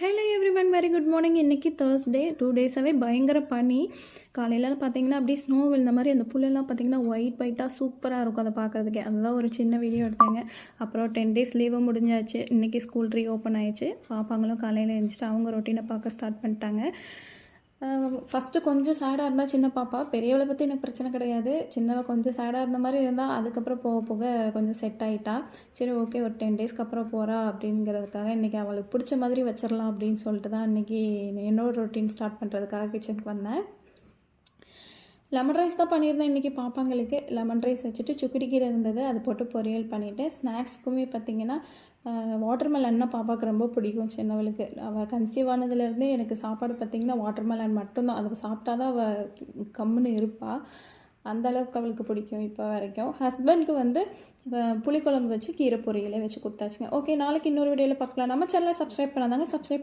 Hello everyone, very good morning. இன்றைக்கி Thursday. 2 டேஸாகவே பயங்கர பனி. காலையில் பார்த்தீங்கன்னா அப்படியே ஸ்னோ விழுந்த மாதிரி அந்த புல்லெல்லாம் பார்த்தீங்கன்னா ஒயிட்டாக சூப்பராக இருக்கும் அதை பார்க்குறதுக்கே. அதுதான் ஒரு சின்ன வீடியோ எடுத்தாங்க. அப்புறம் 10 டேஸ் லீவும் முடிஞ்சாச்சு. இன்றைக்கி ஸ்கூல் ரீஓப்பன் ஆயிடுச்சு. பாப்பாங்களும் காலையில் எழுந்திரிச்சிட்டு அவங்க ரொட்டீனை பார்க்க ஸ்டார்ட் பண்ணிட்டாங்க. ஃபஸ்ட்டு கொஞ்சம் சேடாக இருந்தால் சின்ன பாப்பா. பெரியவளை பற்றி எனக்கு பிரச்சனை கிடையாது. சின்னவ கொஞ்சம் சேடாக இருந்த மாதிரி இருந்தால் அதுக்கப்புறம் போக போக கொஞ்சம் செட் ஆகிட்டா. சரி, ஓகே, ஒரு 10 டேஸ்க்கு அப்புறம் போகிறா அப்படிங்கிறதுக்காக இன்றைக்கி அவளுக்கு பிடிச்ச மாதிரி வச்சிடலாம் அப்படின்னு சொல்லிட்டு தான் இன்றைக்கி என்னோட ரொட்டீன் ஸ்டார்ட் பண்ணுறதுக்காக கிச்சனுக்கு வந்தேன். லெமன் ரைஸ் தான் பண்ணியிருந்தேன் இன்றைக்கி பாப்பாங்களுக்கு. லெமன் ரைஸ் வச்சுட்டு சுக்குடி கீரை இருந்தது, அது போட்டு பொரியல் பண்ணிவிட்டு ஸ்நாக்ஸுக்குமே பார்த்திங்கன்னா வாட்டர்மெலன்னா பாப்பாவுக்கு ரொம்ப பிடிக்கும். சின்னவளுக்கு அவள் கன்சீவ் ஆனதுலேருந்தே எனக்கு சாப்பாடு பார்த்திங்கன்னா வாட்டர்மெலன் மட்டும்தான். அது சாப்பிட்டா தான் அவள் கம்முன்னு இருப்பாள். அந்த அளவுக்கு அவளுக்கு பிடிக்கும் இப்போ வரைக்கும். ஹஸ்பண்ட்க்கு வந்து புளிக்குழம்பு வச்சு கீரை பொரியலே வச்சு கொடுத்தாச்சுங்க. ஓகே, நாளைக்கு இன்னொரு வீடியோவில் பார்க்கலாம். நம்ம சேனலை சப்ஸ்கிரைப் பண்ணாதாங்க சப்ஸ்கிரைப்